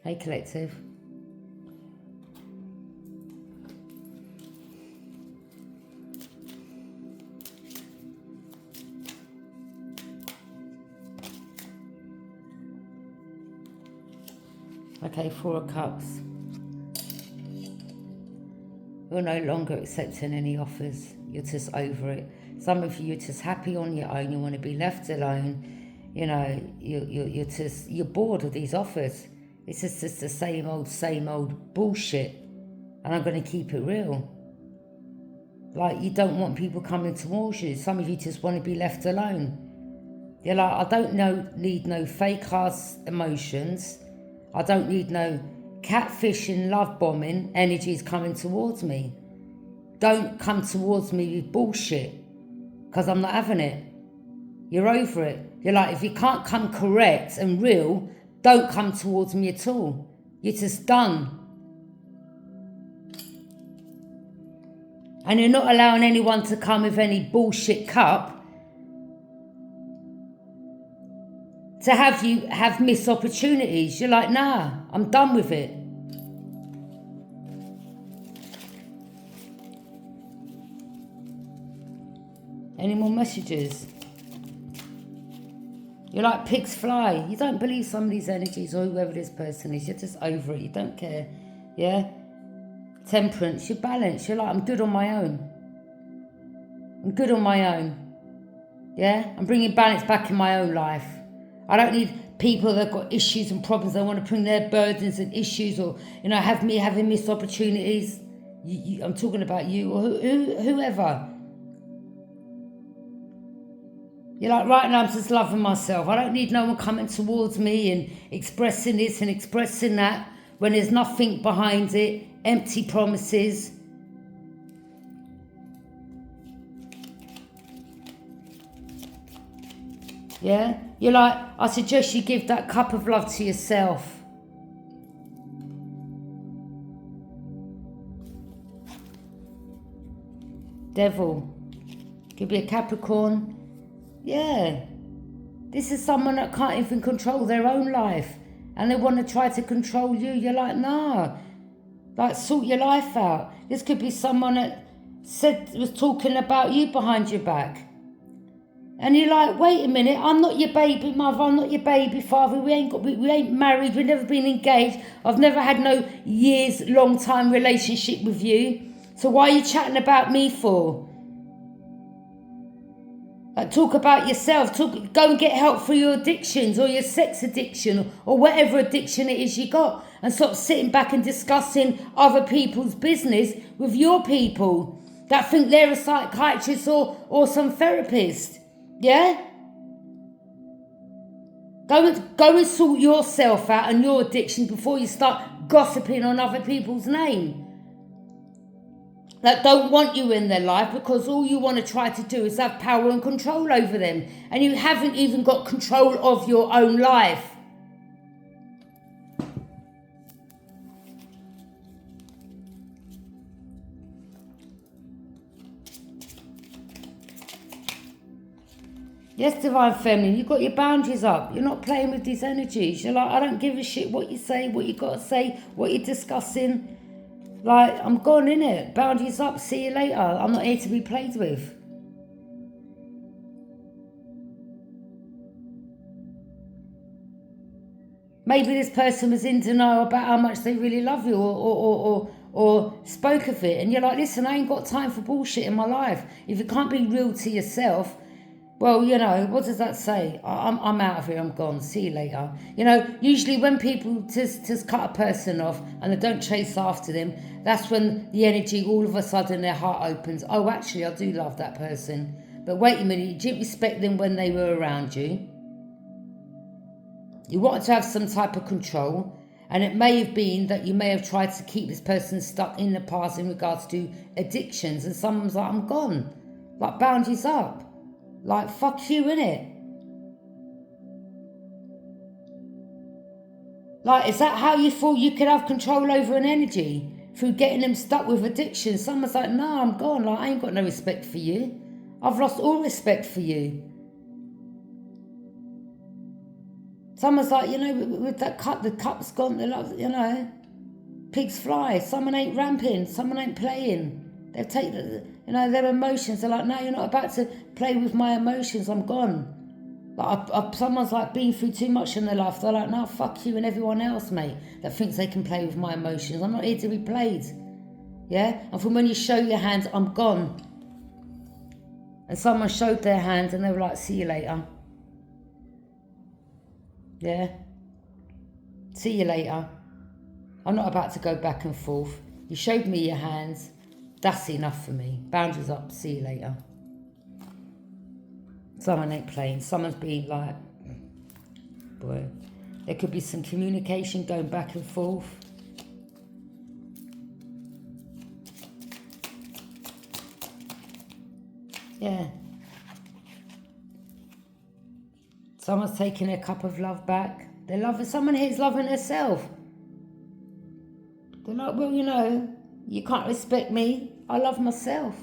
Hey, collective. Okay, 4 of Cups. You're no longer accepting any offers. You're just over it. Some of you are just happy on your own. You want to be left alone. You know, you're bored of these offers. It's just the same old bullshit. And I'm going to keep it real. Like, you don't want people coming towards you. Some of you just want to be left alone. You're like, I don't need no fake ass emotions. I don't need no catfishing, love bombing energies coming towards me. Don't come towards me with bullshit, because I'm not having it. You're over it. You're like, if you can't come correct and real, don't come towards me at all. You're just done. And you're not allowing anyone to come with any bullshit cup to have you have missed opportunities. You're like, nah, I'm done with it. Any more messages? You're like pigs fly. You don't believe some of these energies or whoever this person is. You're just over it. You don't care. Yeah? Temperance. You're balanced. You're like, I'm good on my own. I'm good on my own. Yeah? I'm bringing balance back in my own life. I don't need people that have got issues and problems. They want to bring their burdens and issues, or, you know, have me having missed opportunities. I'm talking about you or whoever. You're like, right now I'm just loving myself. I don't need no one coming towards me and expressing this and expressing that when there's nothing behind it. Empty promises. Yeah? You're like, I suggest you give that cup of love to yourself. Devil. Could be a Capricorn. Yeah. This is someone that can't even control their own life. And they want to try to control you. You're like, nah. Like, sort your life out. This could be someone that was talking about you behind your back. And you're like, wait a minute, I'm not your baby mother, I'm not your baby father, we ain't married, we've never been engaged, I've never had no years, long time relationship with you. So why are you chatting about me for? Like, talk about yourself, go and get help for your addictions or your sex addiction or whatever addiction it is you got, and stop sitting back and discussing other people's business with your people that think they're a psychiatrist or some therapist. Yeah? Go and sort yourself out and your addiction before you start gossiping on other people's name that don't want you in their life, because all you want to try to do is have power and control over them, and you haven't even got control of your own life. Yes, Divine Feminine, you've got your boundaries up. You're not playing with these energies. You're like, I don't give a shit what you say, what you got to say, what you're discussing. Like, I'm gone, innit? Boundaries up, see you later. I'm not here to be played with. Maybe this person was in denial about how much they really love you or spoke of it. And you're like, listen, I ain't got time for bullshit in my life. If you can't be real to yourself, well, you know, what does that say? I'm out of here, I'm gone, see you later. You know, usually when people just cut a person off and they don't chase after them, that's when the energy, all of a sudden their heart opens. Oh, actually, I do love that person. But wait a minute, you didn't respect them when they were around you. You wanted to have some type of control, and it may have been that you may have tried to keep this person stuck in the past in regards to addictions, and someone's like, I'm gone. Like, boundaries up. Like, fuck you, innit? Like, is that how you thought you could have control over an energy? Through getting them stuck with addiction? Someone's like, no, I'm gone. Like, I ain't got no respect for you. I've lost all respect for you. Someone's like, you know, with that cup, the cup's gone, they're like, you know, pigs fly. Someone ain't ramping, someone ain't playing. They've taken, you know, their emotions. They're like, no, you're not about to play with my emotions, I'm gone. Like, someone's like been through too much in their life. They're like, no, fuck you and everyone else, mate, that thinks they can play with my emotions. I'm not here to be played. Yeah? And from when you show your hands, I'm gone. And someone showed their hands and they were like, see you later. Yeah? See you later. I'm not about to go back and forth. You showed me your hands. That's enough for me. Boundaries up. See you later. Someone ain't playing. Someone's being like, boy. There could be some communication going back and forth. Yeah. Someone's taking their cup of love back. They're loving, someone here's loving herself. They're like, well, you know, you can't respect me. I love myself.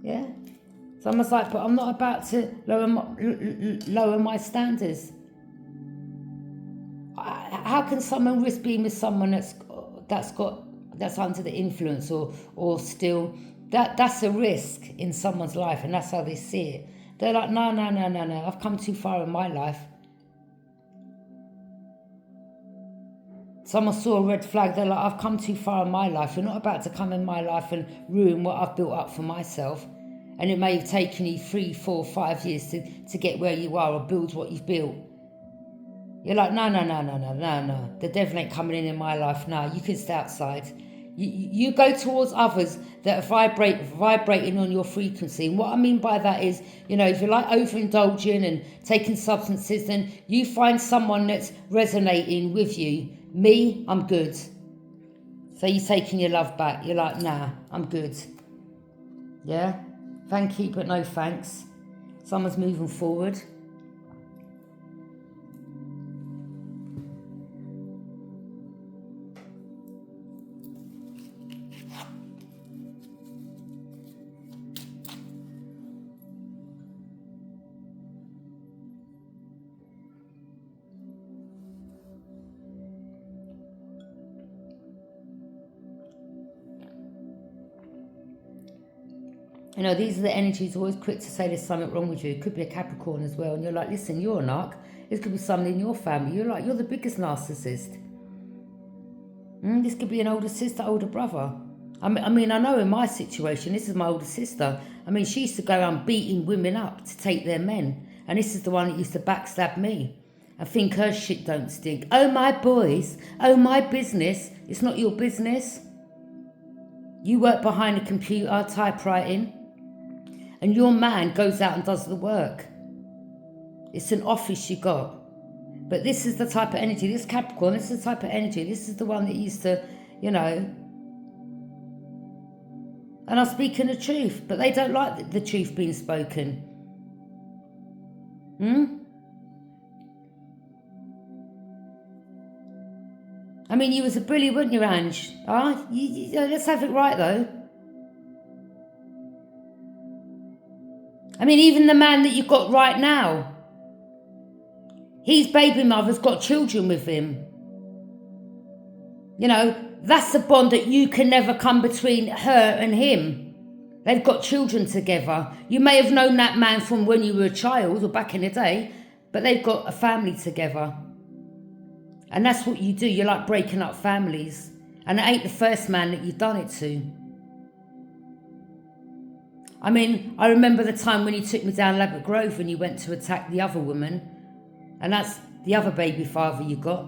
Yeah. Someone's like, but I'm not about to lower my standards. How can someone risk being with someone that's under the influence or still that's a risk in someone's life, and that's how they see it. They're like, no, I've come too far in my life. Someone saw a red flag, they're like, I've come too far in my life. You're not about to come in my life and ruin what I've built up for myself. And it may have taken you 3, 4, 5 years to get where you are or build what you've built. You're like, no. The devil ain't coming in my life now. You can stay outside. You go towards others that are vibrating on your frequency. And what I mean by that is, you know, if you're like overindulging and taking substances, then you find someone that's resonating with you. Me, I'm good. So you're taking your love back. You're like, nah, I'm good. Yeah? Thank you, but no thanks. Someone's moving forward. You know, these are the energies always quick to say there's something wrong with you. It could be a Capricorn as well. And you're like, listen, you're a narc. This could be someone in your family. You're like, you're the biggest narcissist. This could be an older sister, older brother. I mean, I know in my situation, this is my older sister. I mean, she used to go around beating women up to take their men. And this is the one that used to backstab me. And think her shit don't stink. Oh, my boys. Oh, my business. It's not your business. You work behind a computer, typewriting. And your man goes out and does the work. It's an office you got. But this is the type of energy, this Capricorn, this is the type of energy, this is the one that used to, you know. And I'm speaking the truth, but they don't like the truth being spoken. I mean, you was a bully, weren't you, Ange? Let's have it right, though. I mean, even the man that you've got right now, his baby mother's got children with him. You know, that's a bond that you can never come between her and him. They've got children together. You may have known that man from when you were a child or back in the day, but they've got a family together. And that's what you do. You like breaking up families. And it ain't the first man that you've done it to. I mean, I remember the time when you took me down Labatt Grove when you went to attack the other woman. And that's the other baby father you got.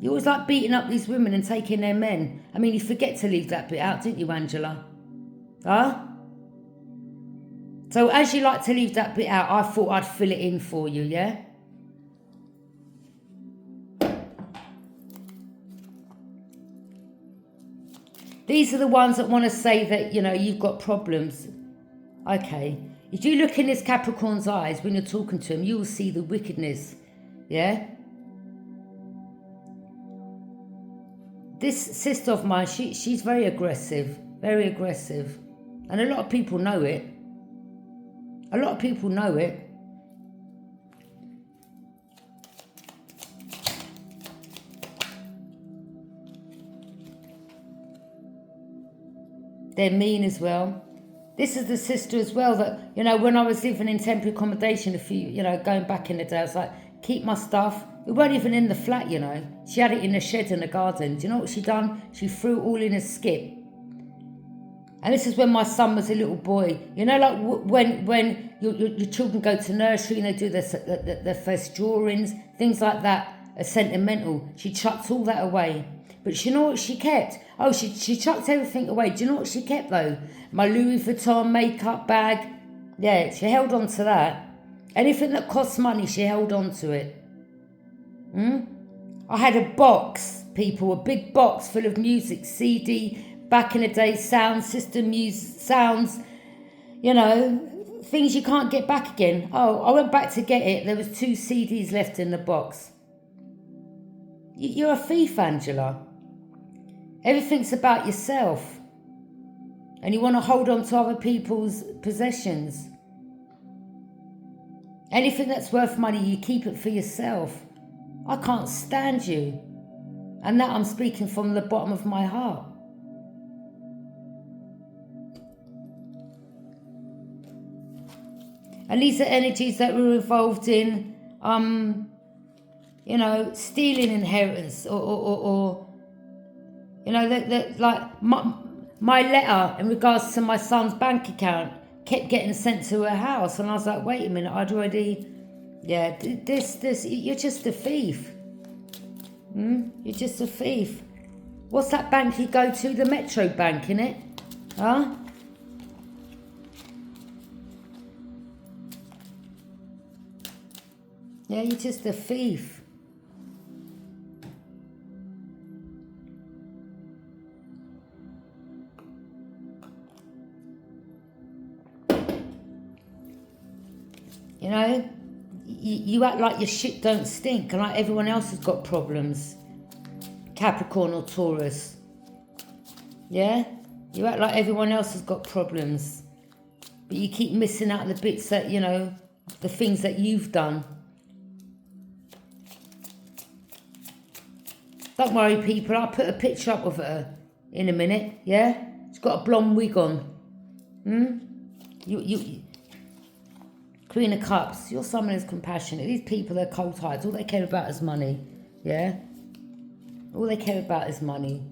You always like beating up these women and taking their men. I mean, you forget to leave that bit out, didn't you, Angela? Huh? So as you like to leave that bit out, I thought I'd fill it in for you, yeah? These are the ones that want to say that, you know, you've got problems. Okay. If you look in this Capricorn's eyes when you're talking to him, you will see the wickedness. Yeah? This sister of mine, she's very aggressive. Very aggressive. And a lot of people know it. A lot of people know it. They're mean as well. This is the sister as well that, when I was living in temporary accommodation going back in the day, I was like, keep my stuff. We weren't even in the flat, She had it in the shed in the garden. Do you know what she done? She threw it all in a skip. And this is when my son was a little boy. Like when your children go to nursery and they do their first drawings, things like that are sentimental. She chucked all that away. But you know what she kept? Oh, she chucked everything away. Do you know what she kept though? My Louis Vuitton makeup bag. Yeah, she held on to that. Anything that costs money, she held on to it. I had a box, people, a big box full of music, CD, back in the day, sound system, music, sounds, things you can't get back again. Oh, I went back to get it. There was 2 CDs left in the box. You're a thief, Angela. Everything's about yourself. And you want to hold on to other people's possessions. Anything that's worth money, you keep it for yourself. I can't stand you. And that I'm speaking from the bottom of my heart. And these are energies that were involved in, stealing inheritance or like my letter in regards to my son's bank account kept getting sent to her house. And I was like, wait a minute, I'd already, you're just a thief. You're just a thief. What's that bank you go to? The Metro Bank, innit? Huh? Yeah, you're just a thief. You act like your shit don't stink and like everyone else has got problems. Capricorn or Taurus. Yeah? You act like everyone else has got problems. But you keep missing out the bits that, the things that you've done. Don't worry, people. I'll put a picture up of her in a minute, yeah? She's got a blonde wig on. Queen of Cups. You're someone who's compassionate. These people are cold-hearted. All they care about is money, yeah? All they care about is money.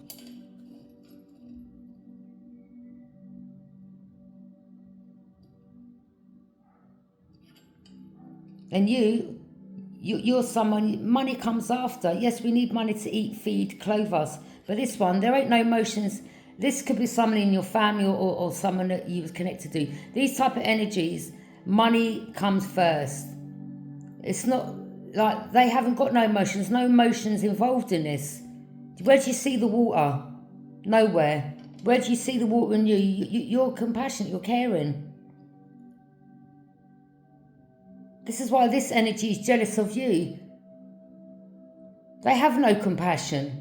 And you're someone, money comes after. Yes, we need money to eat, feed, clothe us. But this one, there ain't no emotions. This could be someone in your family or someone that you was connected to. These type of energies, money comes first. It's not like they haven't got no emotions. No emotions involved in this. Where do you see the water? Nowhere. Where do you see the water in you? You're compassionate, you're caring. This is why this energy is jealous of you. They have no compassion.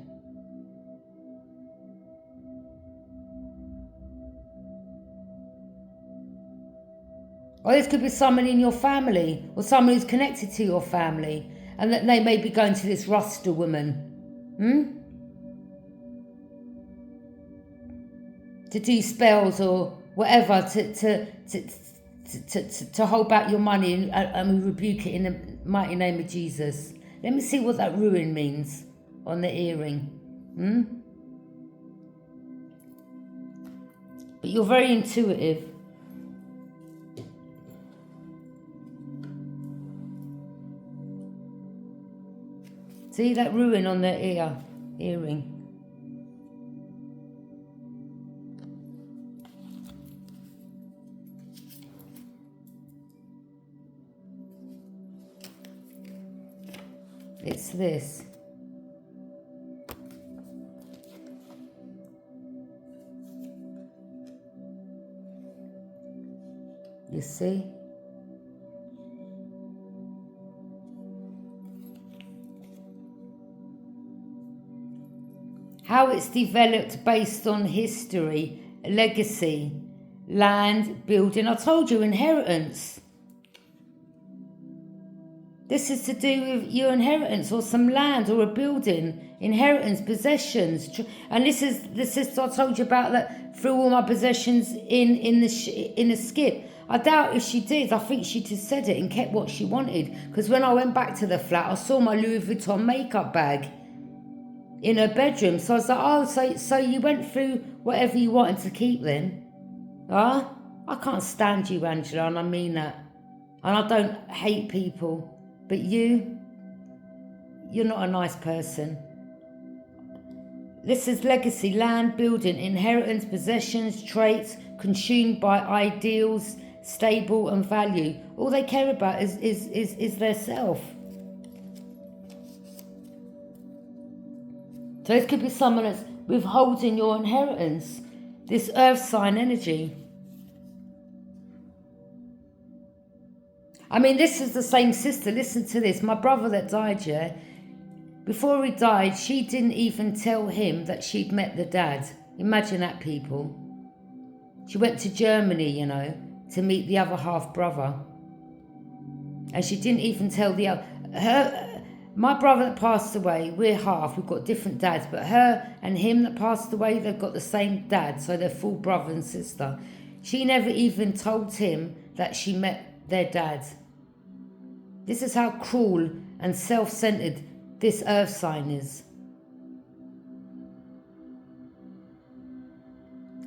Or this could be someone in your family or someone who's connected to your family and that they may be going to this Rasta woman. To do spells or whatever to hold back your money and we rebuke it in the mighty name of Jesus. Let me see what that ruin means on the earring. But you're very intuitive. See that ruin on the earring? It's this. You see? How it's developed based on history, legacy, land, building. I told you, inheritance. This is to do with your inheritance or some land or a building, inheritance, possessions. And this is the sister I told you about that threw all my possessions in the skip. I doubt if she did. I think she just said it and kept what she wanted. Because when I went back to the flat, I saw my Louis Vuitton makeup bag in her bedroom. So I was like, oh, so you went through whatever you wanted to keep then? Huh? I can't stand you, Angela, and I mean that. And I don't hate people. But you're not a nice person. This is legacy, land, building, inheritance, possessions, traits, consumed by ideals, stable and value. All they care about is their self. So this could be someone that's withholding your inheritance. This earth sign energy. I mean, this is the same sister. Listen to this. My brother that died, yeah, before he died, she didn't even tell him that she'd met the dad. Imagine that, people. She went to Germany, you know, to meet the other half brother. And she didn't even tell the other. My brother that passed away, we're half. We've got different dads. But her and him that passed away, they've got the same dad. So they're full brother and sister. She never even told him that she met their dad. This is how cruel and self-centered this earth sign is.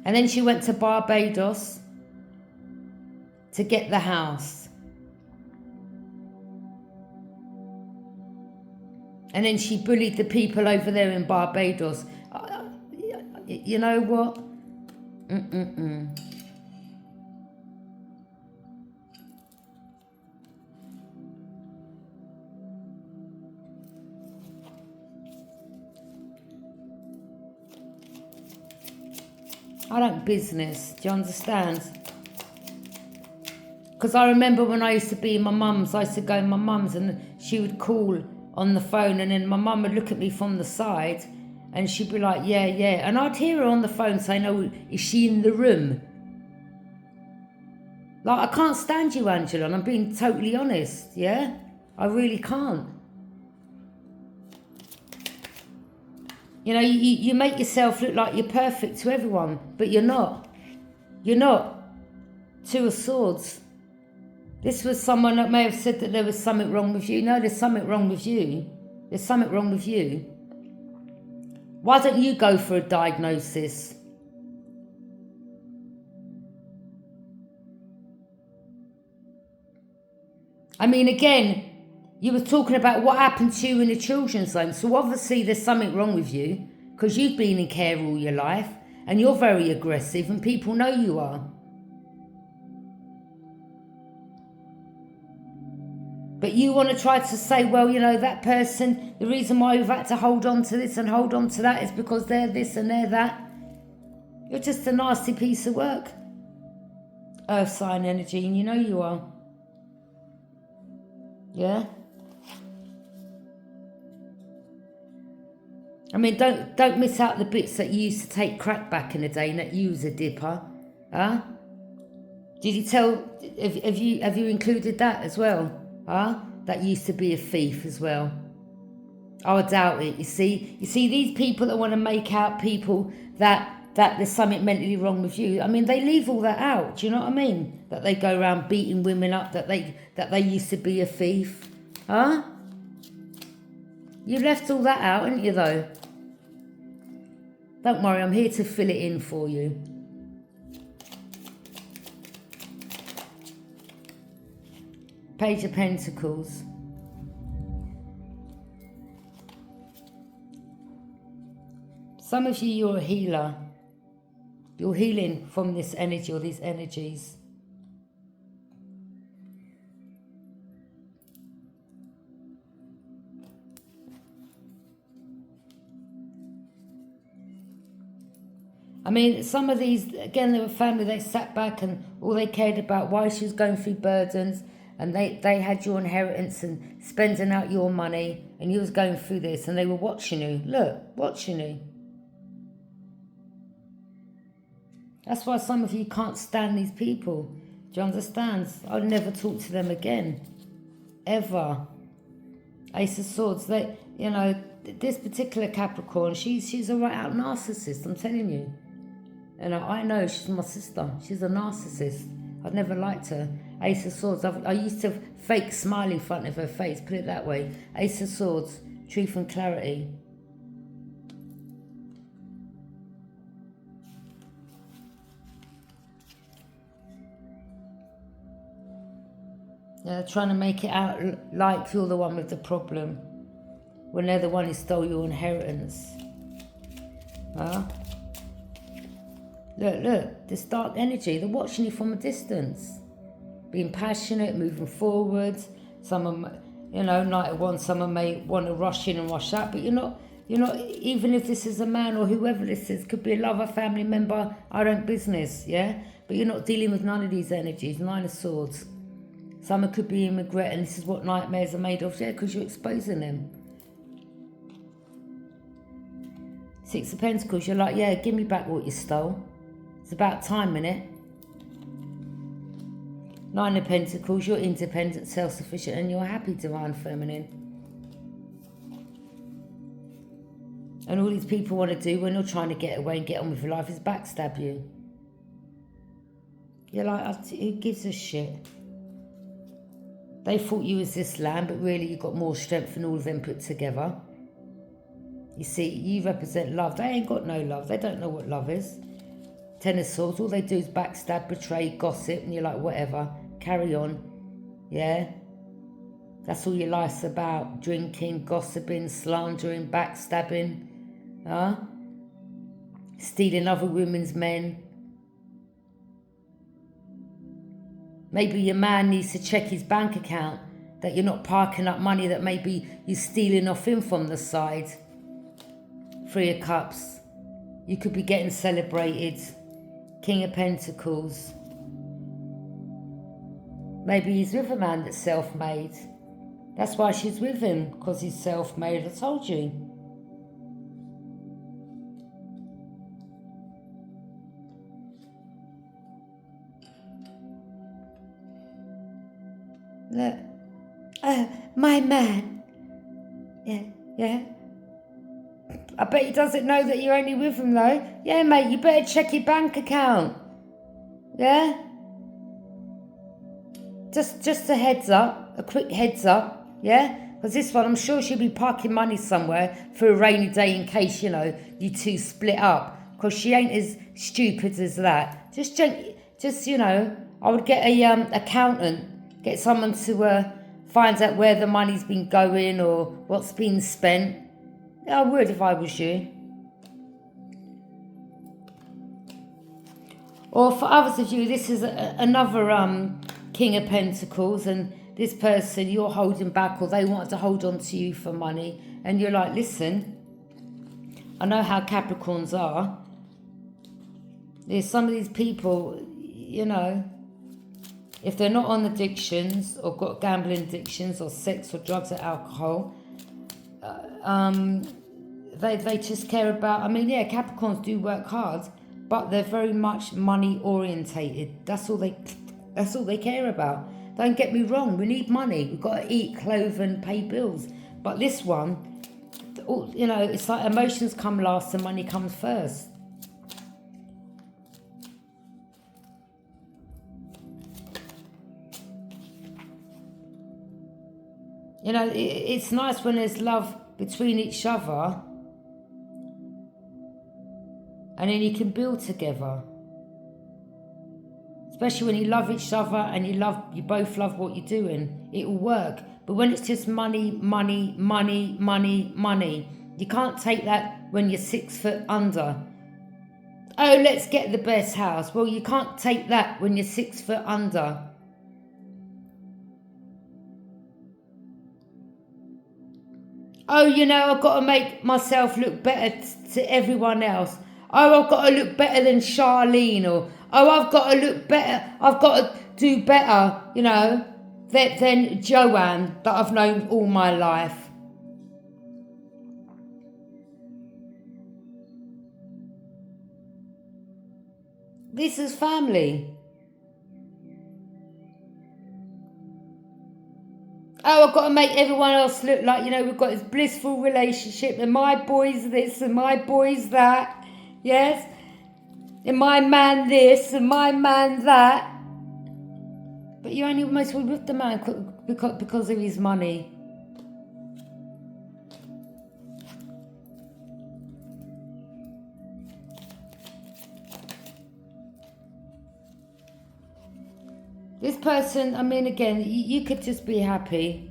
And then she went to Barbados to get the house. And then she bullied the people over there in Barbados. You know what? I don't business, do you understand? Because I remember when I used to be in my mum's, I used to go in my mum's and she would call on the phone and then my mum would look at me from the side and she'd be like, yeah. And I'd hear her on the phone saying, oh, is she in the room? Like, I can't stand you, Angela, and I'm being totally honest, yeah? I really can't. You know, you make yourself look like you're perfect to everyone, but you're not. You're not. Two of Swords. This was someone that may have said that there was something wrong with you. No, there's something wrong with you. There's something wrong with you. Why don't you go for a diagnosis? I mean, again, you were talking about what happened to you in the children's home. So obviously there's something wrong with you because you've been in care all your life and you're very aggressive and people know you are. But you want to try to say, well, you know, that person, the reason why you've had to hold on to this and hold on to that is because they're this and they're that. You're just a nasty piece of work. Earth sign energy, and you know you are. Yeah? I mean, don't miss out the bits that you used to take crack back in the day and that you was a dipper. Huh? Did you tell, have you included that as well? Huh? That used to be a thief as well. Oh, I doubt it. You see these people that want to make out people that there's something mentally wrong with you. I mean, they leave all that out. Do you know what I mean? That they go around beating women up. That they used to be a thief. Huh? You left all that out, haven't you, though? Don't worry, I'm here to fill it in for you. Page of Pentacles. Some of you, you're a healer. You're healing from this energy or these energies. I mean, some of these, again, they were family, they sat back and all they cared about why she was going through burdens, and they had your inheritance and spending out your money, and you was going through this, and they were watching you. Look, watching you. That's why some of you can't stand these people. Do you understand? I'd never talk to them again. Ever. Ace of Swords, this particular Capricorn, she's a right out narcissist, I'm telling you. And I know she's my sister. She's a narcissist. I'd never liked her. Ace of Swords. I used to fake smile in front of her face, put it that way. Ace of Swords, truth and clarity. Yeah, trying to make it out like you're the one with the problem, when they're the one who stole your inheritance. Huh? Look, this dark energy, they're watching you from a distance. Being passionate, moving forwards. Someone, night at one, someone may want to rush in and rush out, but you're not, even if this is a man or whoever this is, could be a lover, family member, I don't business, yeah? But you're not dealing with none of these energies. 9 of Swords. Someone could be in regret, and this is what nightmares are made of, yeah, because you're exposing them. 6 of Pentacles, you're like, yeah, give me back what you stole. It's about time, innit? 9 of Pentacles, you're independent, self-sufficient, and you're happy, divine feminine. And all these people want to do when you're trying to get away and get on with your life is backstab you. You're like, who gives a shit? They thought you was this lamb, but really you got more strength than all of them put together. You see, you represent love. They ain't got no love. They don't know what love is. 10 of Swords, all they do is backstab, betray, gossip, and you're like, whatever, carry on, yeah? That's all your life's about, drinking, gossiping, slandering, backstabbing, huh? Stealing other women's men. Maybe your man needs to check his bank account, that you're not parking up money that maybe you're stealing off him from the side. 3 of Cups, you could be getting celebrated. King of Pentacles. Maybe he's with a man that's self-made. That's why she's with him, because he's self-made, I told you. Look. My man. Yeah. I bet he doesn't know that you're only with him though. Yeah, mate, you better check your bank account. Yeah? Just a heads up, a quick heads up, yeah? Because this one, I'm sure she'll be parking money somewhere for a rainy day in case, you two split up. Because she ain't as stupid as that. Just I would get a accountant, get someone to find out where the money's been going or what's been spent. I would if I was you. Or for others of you, this is another King of Pentacles, and this person, you're holding back, or they want to hold on to you for money, and you're like, listen, I know how Capricorns are. There's some of these people, if they're not on addictions or got gambling addictions or sex or drugs or alcohol, they just care about, Capricorns do work hard, but they're very much money orientated. That's all they care about. Don't get me wrong, we need money. We've got to eat, clothe and pay bills. But this one, it's like emotions come last and money comes first. It's nice when there's love between each other, and then you can build together. Especially when you love each other and you both love what you're doing, it will work. But when it's just money, you can't take that when you're 6 foot under. Oh, let's get the best house. Well, you can't take that when you're 6 foot under. Oh, I've got to make myself look better to everyone else. Oh, I've got to look better than Charlene, or I've got to look better. I've got to do better, than Joanne that I've known all my life. This is family. Oh, I've got to make everyone else look like, we've got this blissful relationship and my boy's this and my boy's that. Yes? And my man this and my man that. But you only almost with the man because of his money. This person, I mean, again, you could just be happy.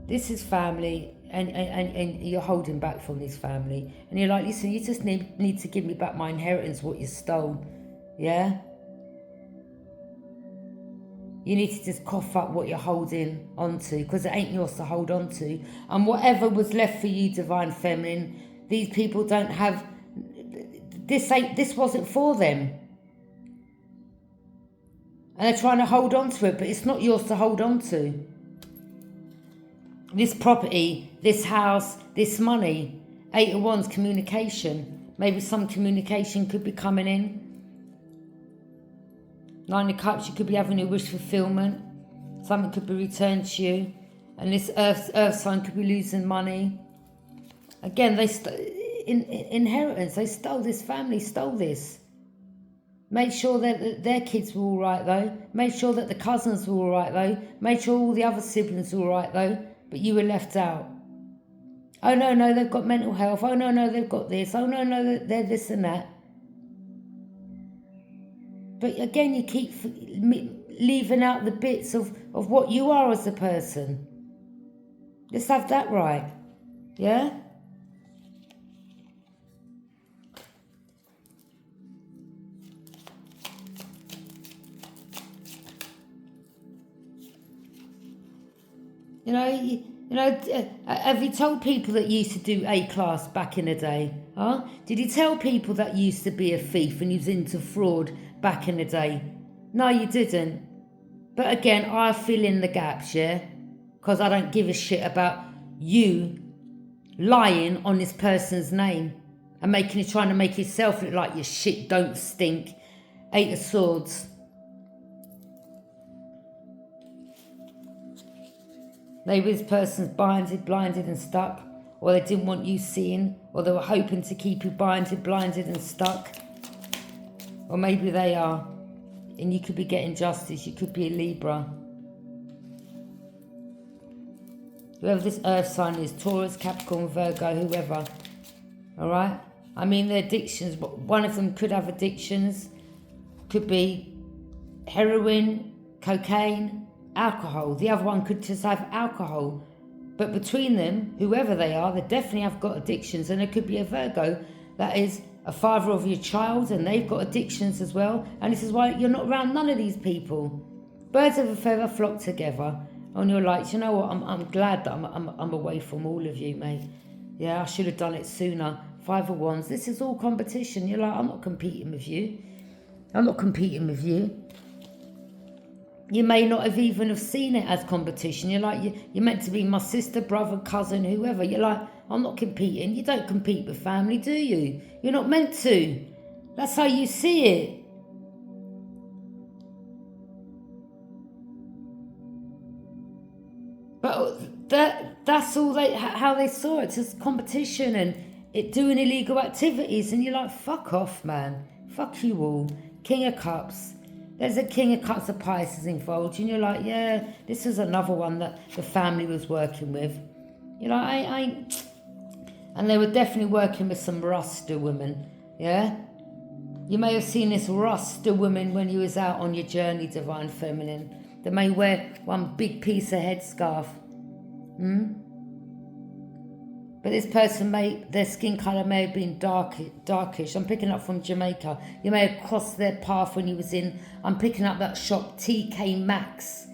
This is family, and you're holding back from this family. And you're like, listen, you just need to give me back my inheritance, what you stole. Yeah? You need to just cough up what you're holding onto, because it ain't yours to hold onto. And whatever was left for you, Divine Feminine, these people don't have... This wasn't for them. And they're trying to hold on to it, but it's not yours to hold on to. This property, this house, this money. 8 of Wands, communication. Maybe some communication could be coming in. 9 of Cups, you could be having a wish fulfillment. Something could be returned to you. And this earth sign could be losing money. Again, inheritance. They stole this family, stole this. Made sure that their kids were all right, though. Made sure that the cousins were all right, though. Made sure all the other siblings were all right, though. But you were left out. Oh, no, they've got mental health. Oh, no, they've got this. Oh, no, they're this and that. But again, you keep leaving out the bits of what you are as a person. Let's have that right. Yeah? Have you told people that you used to do A-class back in the day? Huh? Did you tell people that you used to be a thief and you was into fraud back in the day? No, you didn't. But again, I fill in the gaps, yeah? Because I don't give a shit about you lying on this person's name and trying to make yourself look like your shit don't stink. 8 of Swords. Maybe this person's blinded and stuck, or they didn't want you seeing, or they were hoping to keep you blinded and stuck. Or maybe they are, and you could be getting justice. You could be a Libra. Whoever this earth sign is, Taurus, Capricorn, Virgo, whoever. All right? I mean, their addictions, but one of them could have addictions. Could be heroin, cocaine, alcohol. The other one could just have alcohol. But between them, whoever they definitely have got addictions. And it could be a Virgo that is a father of your child, and they've got addictions as well. And this is why you're not around none of these people. Birds of a feather flock together. And you're like, you know what, I'm glad that I'm away from all of you, mate. Yeah, I should have done it sooner. 5 of Wands. This is all competition. You're like, I'm not competing with you. I'm not competing with you. You may not have even have seen it as competition. You're like, you're meant to be my sister, brother, cousin, whoever. You're like, I'm not competing. You don't compete with family, do you? You're not meant to. That's how you see it. But that's all how they saw it. It's just competition and it doing illegal activities. And you're like, fuck off, man. Fuck you all. King of Cups. There's a King of Cups of Pisces involved, and you're like, yeah, this is another one that the family was working with. You're like, and they were definitely working with some Rasta women, yeah? You may have seen this Rasta woman when you was out on your journey, Divine Feminine. They may wear one big piece of headscarf. But this person their skin colour may have been darkish. I'm picking up from Jamaica. You may have crossed their path when you was I'm picking up that shop TK Maxx.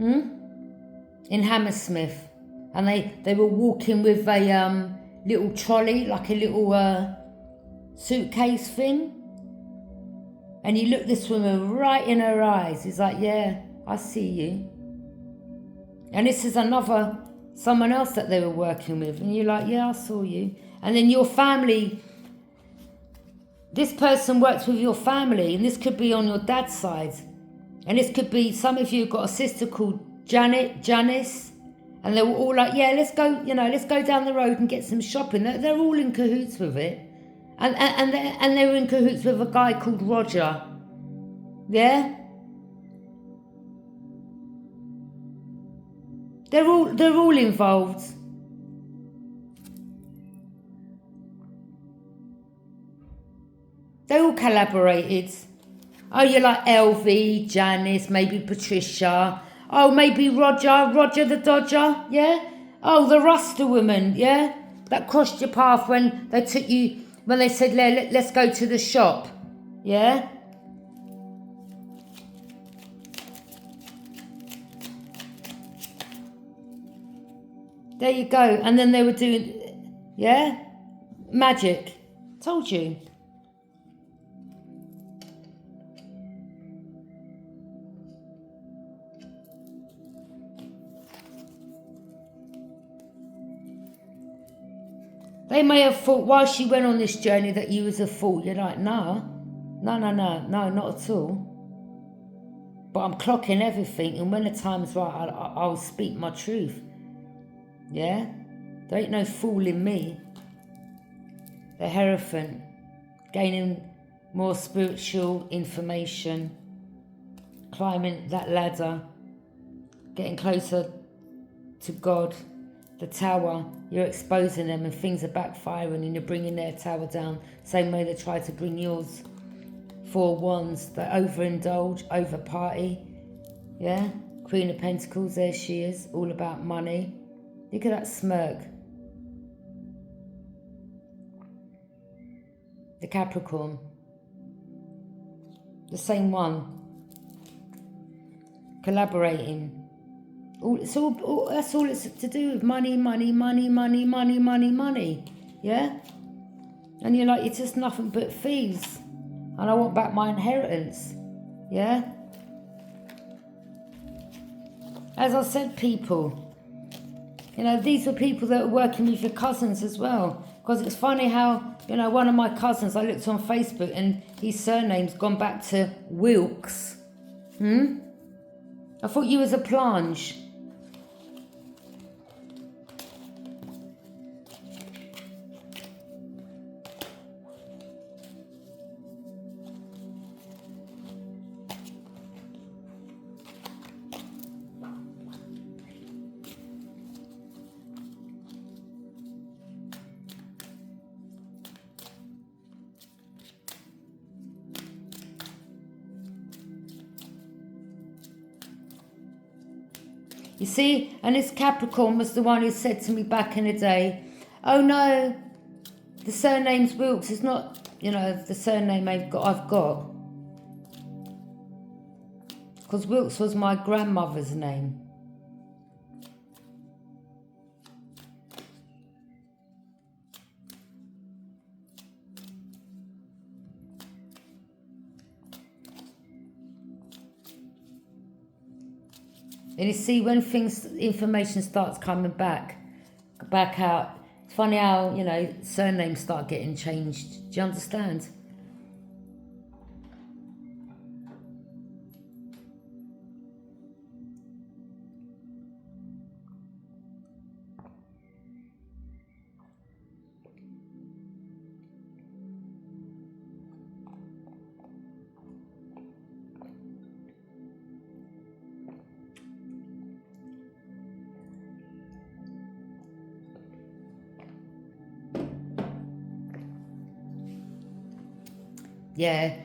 In Hammersmith. And they were walking with a little trolley, like a little suitcase thing. And you look this woman right in her eyes. He's like, yeah, I see you. And this is someone else that they were working with, and you're like, yeah, I saw you. And then your family, this person works with your family, and this could be on your dad's side, and this could be, some of you have got a sister called Janice, And they were all like, yeah, let's go, let's go down the road and get some shopping. They're all in cahoots with it. And they were in cahoots with a guy called Roger. Yeah? They're all involved. They all collaborated. Oh, you're like Elvie, Janice, maybe Patricia. Oh, maybe Roger the Dodger, yeah? Oh, the Rasta woman, yeah? That crossed your path when they took you, when they said, let's go to the shop, yeah? There you go. And then they were doing, yeah? Magic. Told you. They may have thought while she went on this journey that you was a fool. You're like, no, not at all. But I'm clocking everything, and when the time's right, I'll speak my truth. Yeah? There ain't no fooling me. The Hierophant, gaining more spiritual information, climbing that ladder, getting closer to God. The tower, you're exposing them and things are backfiring and you're bringing their tower down. Same way they try to bring yours. 4 wands, they overindulge, over party. Yeah? Queen of Pentacles, there she is, all about money. Look at that smirk. The Capricorn. The same one. Collaborating. That's all it's to do with money. Yeah? And you're like, it's just nothing but thieves. And I want back my inheritance. Yeah? As I said, people, these are people that are working with your cousins as well. Because it's funny how, one of my cousins, I looked on Facebook and his surname's gone back to Wilkes. I thought you was a Planche. You see, and this Capricorn was the one who said to me back in the day, oh no, the surname's Wilkes, it's not, the surname I've got. Because Wilkes was my grandmother's name. And you see, when information starts coming back out, it's funny how, surnames start getting changed. Do you understand? Yeah,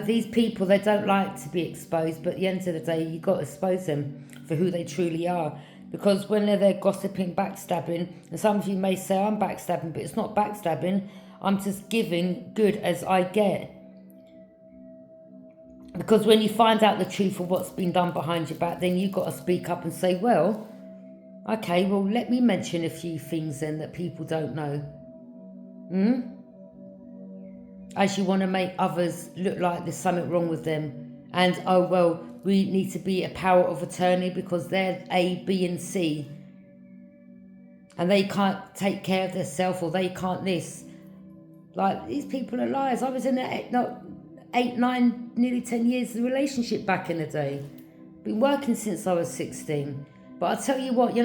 these people, they don't like to be exposed, but at the end of the day, you've got to expose them for who they truly are. Because when they're there gossiping, backstabbing, and some of you may say, I'm backstabbing, but it's not backstabbing. I'm just giving good as I get. Because when you find out the truth of what's been done behind your back, then you've got to speak up and say, well, okay, well, let me mention a few things then that people don't know. As you want to make others look like there's something wrong with them. And, oh, well, we need to be a power of attorney because they're A, B, and C. And they can't take care of themselves, or they can't this. Like, these people are liars. I was in an 8, 9, nearly 10 years of relationship back in the day. Been working since I was 16. But I tell you what,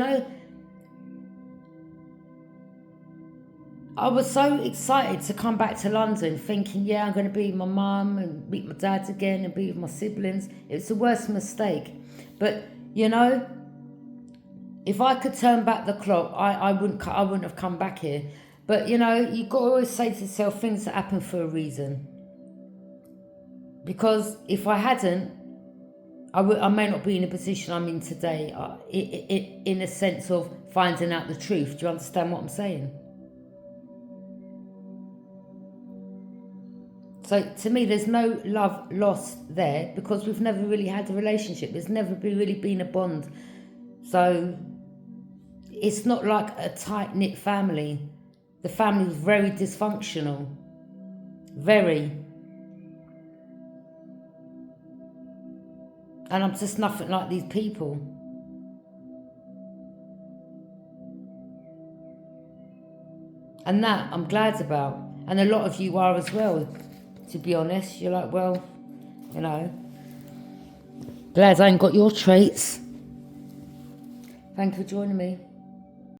I was so excited to come back to London, thinking, yeah, I'm going to be with my mum and meet my dad again and be with my siblings. It's the worst mistake. But, you know, if I could turn back the clock, I wouldn't have come back here. But, you know, you've got to always say to yourself, things that happen for a reason. Because if I hadn't, I may not be in the position I'm in today, in a sense of finding out the truth. Do you understand what I'm saying? So to me, there's no love lost there, because we've never really had a relationship. There's never really been a bond. So it's not like a tight-knit family. The family was very dysfunctional. Very. And I'm just nothing like these people. And that I'm glad about. And a lot of you are as well, to be honest. You're like, well, you know, glad I ain't got your traits. Thank you for joining me.